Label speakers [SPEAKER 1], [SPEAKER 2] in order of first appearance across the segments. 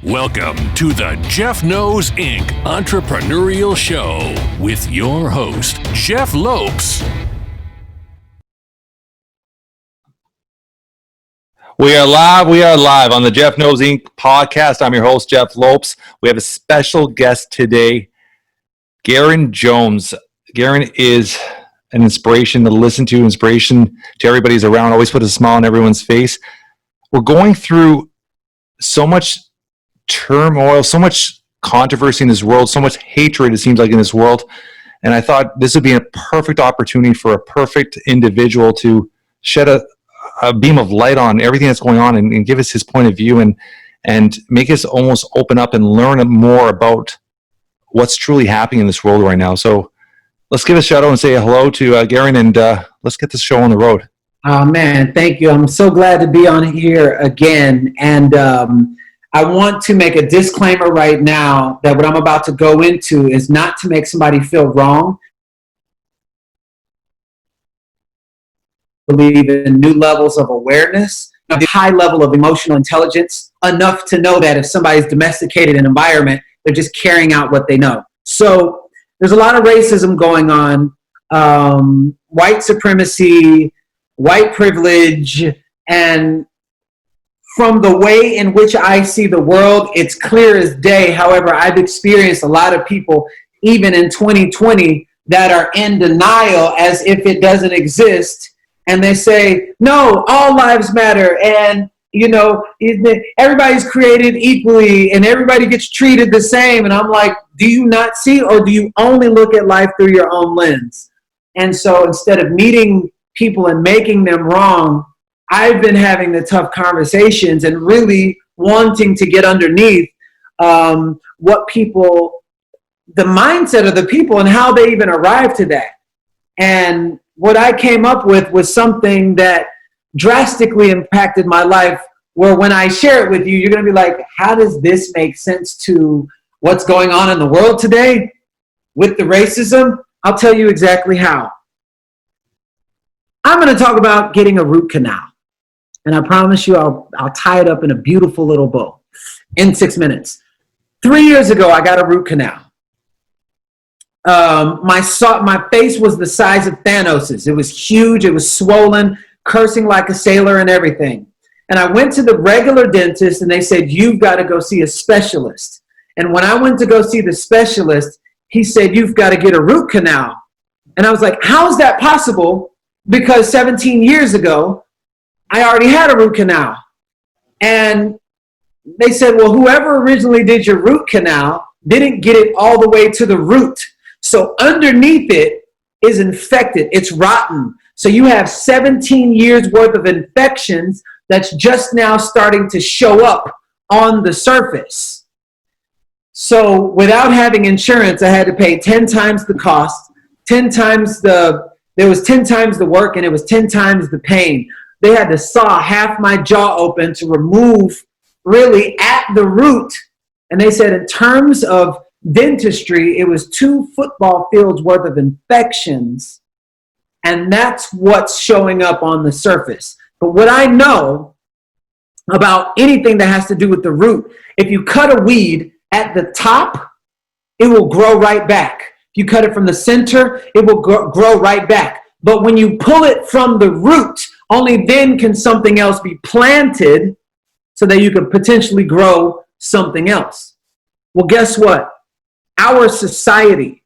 [SPEAKER 1] Welcome to the Jeff Knows Inc. Entrepreneurial Show with your host, Jeff Lopes.
[SPEAKER 2] We are live on the Jeff Knows Inc. podcast. I'm your host, Jeff Lopes. We have a special guest today, Garrain Jones. Garrain is an inspiration to listen to, inspiration to everybody who's around, always put a smile on everyone's face. We're going through so much turmoil, so much controversy in this world, so much hatred it seems like in this world, and I thought this would be a perfect opportunity for a perfect individual to shed a beam of light on everything that's going on and give us his point of view and make us almost open up and learn more about what's truly happening in this world right now. So let's give a shout out and say hello to Garrain, and let's get this show on the road.
[SPEAKER 3] Oh man, thank you. I'm so glad to be on here again. And I want to make a disclaimer right now that what I'm about to go into is not to make somebody feel wrong. I believe in new levels of awareness, a high level of emotional intelligence, enough to know that if somebody's domesticated an environment, they're just carrying out what they know. So there's a lot of racism going on, white supremacy, white privilege, and from the way in which I see the world, it's clear as day. However, I've experienced a lot of people, even in 2020, that are in denial as if it doesn't exist. And they say, no, all lives matter. And, you know, everybody's created equally and everybody gets treated the same. And I'm like, do you not see, or do you only look at life through your own lens? And so instead of meeting people and making them wrong, I've been having the tough conversations and really wanting to get underneath what people, the mindset of the people and how they even arrive to that. And what I came up with was something that drastically impacted my life, where when I share it with you, you're going to be like, how does this make sense to what's going on in the world today with the racism? I'll tell you exactly how. I'm going to talk about getting a root canal. And I promise you, I'll tie it up in a beautiful little bow in 6 minutes. 3 years ago, I got a root canal. My face was the size of Thanos's. It was huge. It was swollen, cursing like a sailor and everything. And I went to the regular dentist, and they said, you've got to go see a specialist. And when I went to go see the specialist, he said, you've got to get a root canal. And I was like, how is that possible? Because 17 years ago, I already had a root canal. And they said, well, whoever originally did your root canal didn't get it all the way to the root. So underneath it is infected. It's rotten. So you have 17 years worth of infections that's just now starting to show up on the surface. So without having insurance, I had to pay 10 times the cost, 10 times there was 10 times the work, and it was 10 times the pain. They had to saw half my jaw open to remove really at the root. And they said in terms of dentistry, it was 2 football fields worth of infections. And that's what's showing up on the surface. But what I know about anything that has to do with the root, if you cut a weed at the top, it will grow right back. If you cut it from the center, it will grow right back. But when you pull it from the root, only then can something else be planted so that you could potentially grow something else. Well, guess what? Our society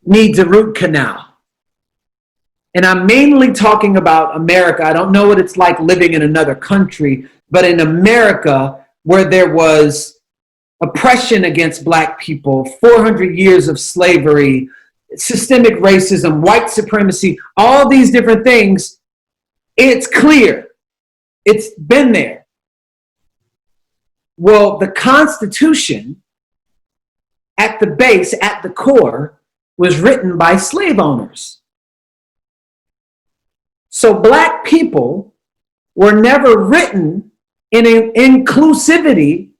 [SPEAKER 3] needs a root canal. And I'm mainly talking about America. I don't know what it's like living in another country, but in America, where there was oppression against Black people, 400 years of slavery, systemic racism, white supremacy, all these different things, it's clear. It's been there. Well, the Constitution at the base, at the core, was written by slave owners. So Black people were never written in an inclusivity,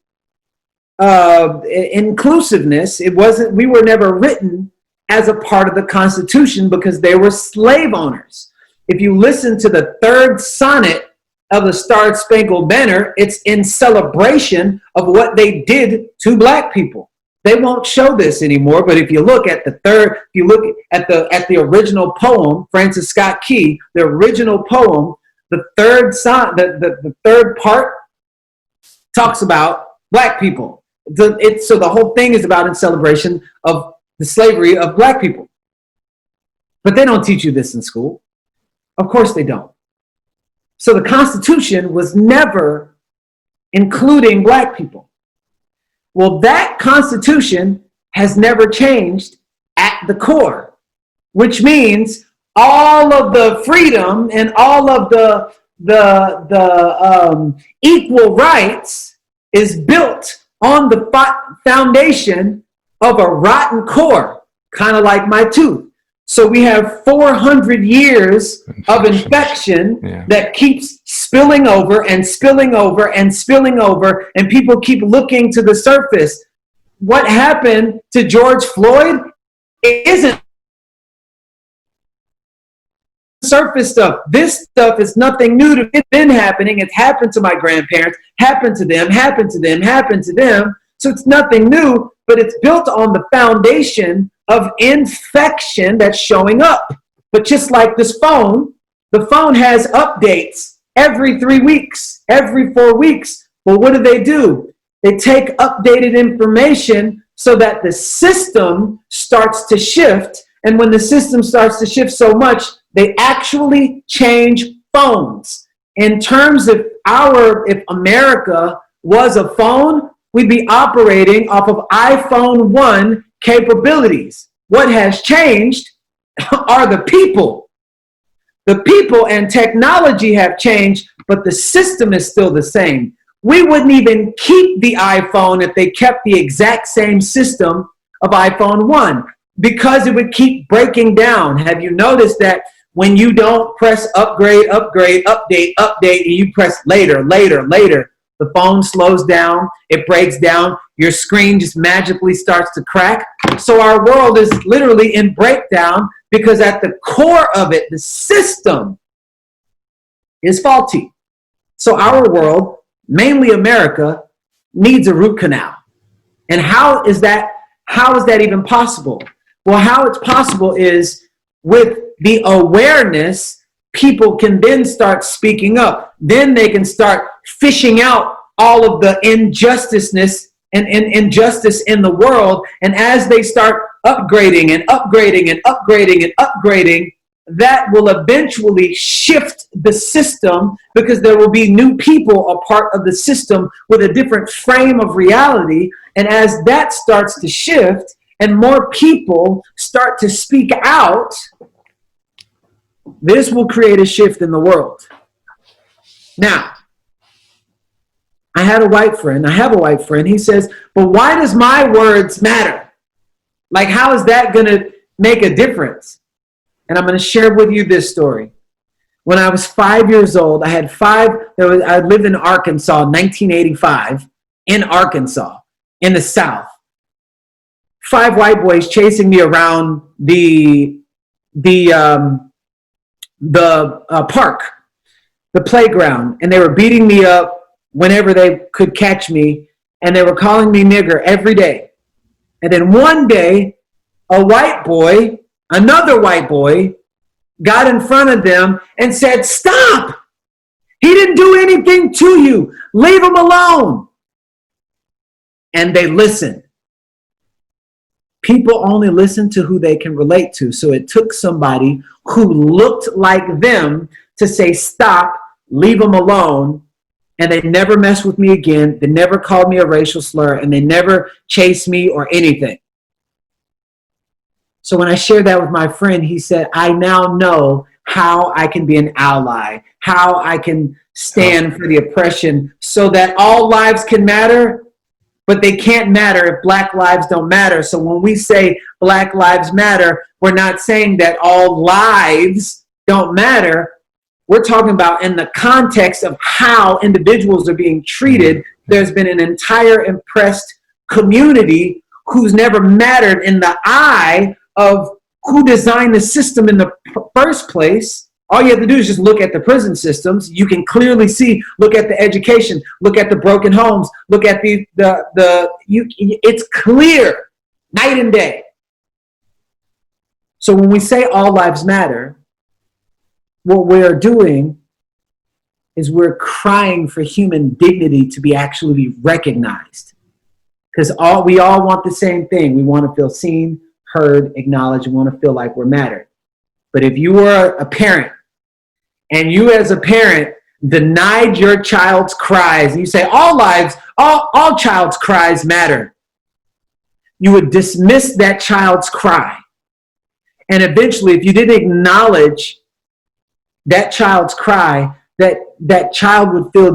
[SPEAKER 3] inclusiveness. It wasn't, we were never written as a part of the Constitution because they were slave owners. If you listen to the third sonnet of the Star Spangled Banner. It's in celebration of what they did to black people. They won't show this anymore, but if you look at the original poem, Francis Scott Key, the original poem, the third part talks about black people. So the whole thing is about in celebration of the slavery of black people. But they don't teach you this in school. Of course they don't. So the Constitution was never including black people. Well, that Constitution has never changed at the core, which means all of the freedom and all of the equal rights is built on the foundation of a rotten core, kind of like my tooth. So we have 400 years of infection that keeps spilling over and spilling over and spilling over, and people keep looking to the surface. What happened to George Floyd? It isn't surface stuff. This stuff is nothing new to me. It's been happening. It's happened to my grandparents, happened to them, happened to them, happened to them. So it's nothing new, but it's built on the foundation of infection that's showing up. But just like this phone, the phone has updates every 3 weeks, every 4 weeks. Well, what do? They take updated information so that the system starts to shift. And when the system starts to shift so much, they actually change phones. In terms of if America was a phone, we'd be operating off of iPhone 1 capabilities. What has changed are the people. The people and technology have changed, but the system is still the same. We wouldn't even keep the iPhone if they kept the exact same system of iPhone 1 because it would keep breaking down. Have you noticed that when you don't press upgrade, update, and you press later, the phone slows down, it breaks down, your screen just magically starts to crack. So our world is literally in breakdown because at the core of it, the system is faulty. So our world, mainly America, needs a root canal. And how is that even possible? Well, how it's possible is with the awareness, people can then start speaking up. Then they can start fishing out all of the injustice in the world. And as they start upgrading, that will eventually shift the system because there will be new people a part of the system with a different frame of reality. And as that starts to shift and more people start to speak out, this will create a shift in the world. Now, I have a white friend. He says, but why does my words matter? Like, how is that going to make a difference? And I'm going to share with you this story. When I was 5 years old, I lived in Arkansas in 1985, in Arkansas, in the South. 5 white boys chasing me around the park, the playground, and they were beating me up whenever they could catch me, and they were calling me nigger every day. And then one day, another white boy, got in front of them and said, "Stop! He didn't do anything to you. Leave him alone." And they listened. People only listen to who they can relate to. So it took somebody who looked like them to say, "Stop, leave him alone." And they never messed with me again. They never called me a racial slur, and they never chased me or anything. So when I shared that with my friend, he said, I now know how I can be an ally, how I can stand for the oppression so that all lives can matter, but they can't matter if Black lives don't matter. So when we say Black lives matter, we're not saying that all lives don't matter. We're talking about in the context of how individuals are being treated. There's been an entire oppressed community who's never mattered in the eye of who designed the system in the first place, All you have to do is just look at the prison systems. You can clearly see, look at the education, look at the broken homes, look at it's clear, night and day. So when we say all lives matter, what we're doing is we're crying for human dignity to be actually recognized. Because we all want the same thing. We want to feel seen, heard, acknowledged, and want to feel like we're mattered. But if you were a parent, and you as a parent denied your child's cries, and you say all child's cries matter, you would dismiss that child's cry. And eventually, if you didn't acknowledge that child's cry, that child would feel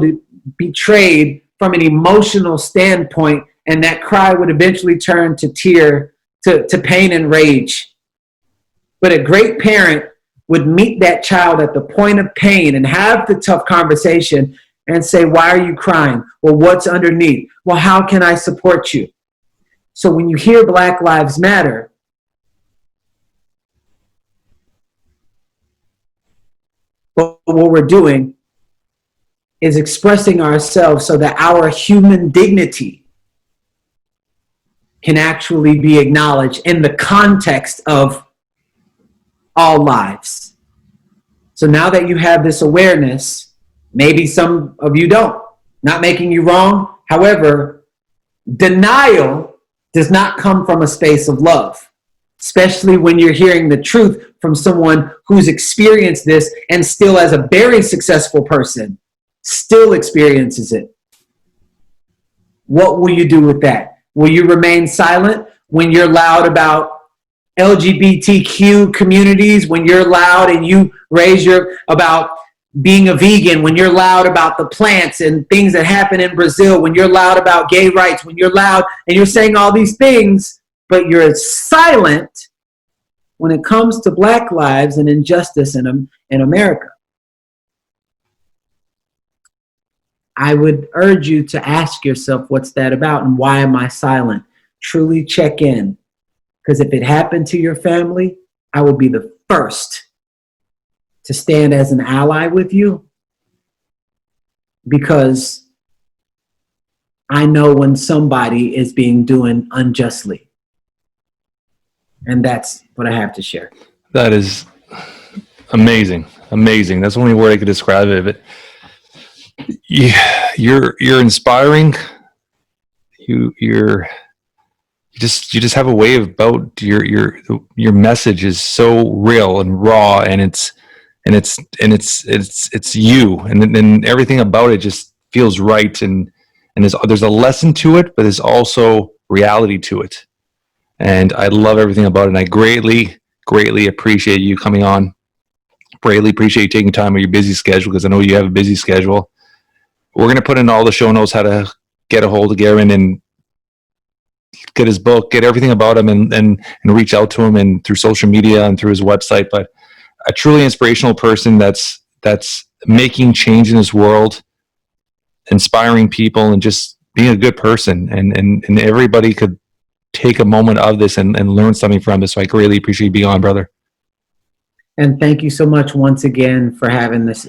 [SPEAKER 3] betrayed from an emotional standpoint, and that cry would eventually turn to pain and rage. But a great parent would meet that child at the point of pain and have the tough conversation and say, why are you crying? Well, what's underneath? Well, how can I support you? So when you hear Black Lives Matter, what we're doing is expressing ourselves so that our human dignity can actually be acknowledged in the context of all lives. So now that you have this awareness, maybe some of you don't, not making you wrong. However, denial does not come from a space of love, especially when you're hearing the truth from someone who's experienced this and still, as a very successful person, still experiences it. What will you do with that? Will you remain silent when you're loud about LGBTQ communities, when you're loud and you about being a vegan, when you're loud about the plants and things that happen in Brazil, when you're loud about gay rights, when you're loud and you're saying all these things, but you're silent when it comes to Black lives and injustice in America? I would urge you to ask yourself, what's that about and why am I silent? Truly check in. Because if it happened to your family, I would be the first to stand as an ally with you, because I know when somebody is being done unjustly. And that's what I have to share.
[SPEAKER 2] That is amazing. Amazing. That's the only word I could describe it. But you're inspiring. You just have a way about your message is so real and raw, and it's you, and then everything about it just feels right, and there's a lesson to it, but there's also reality to it, and I love everything about it, and I greatly appreciate you coming on. Greatly appreciate you taking time out of your busy schedule, because I know you have a busy schedule. We're going to put in all the show notes how to get a hold of Garrain and get his book, get everything about him, and reach out to him and through social media and through his website. But a truly inspirational person that's making change in this world, inspiring people, and just being a good person. And everybody could take a moment of this and learn something from this. So I greatly appreciate you being on, brother.
[SPEAKER 3] And thank you so much once again for having this,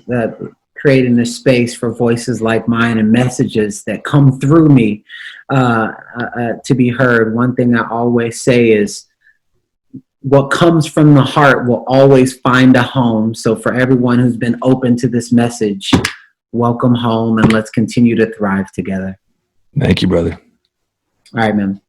[SPEAKER 3] creating this space for voices like mine and messages that come through me to be heard. One thing I always say is, what comes from the heart will always find a home. So for everyone who's been open to this message, welcome home, and let's continue to thrive together.
[SPEAKER 2] Thank you, brother.
[SPEAKER 3] All right, man.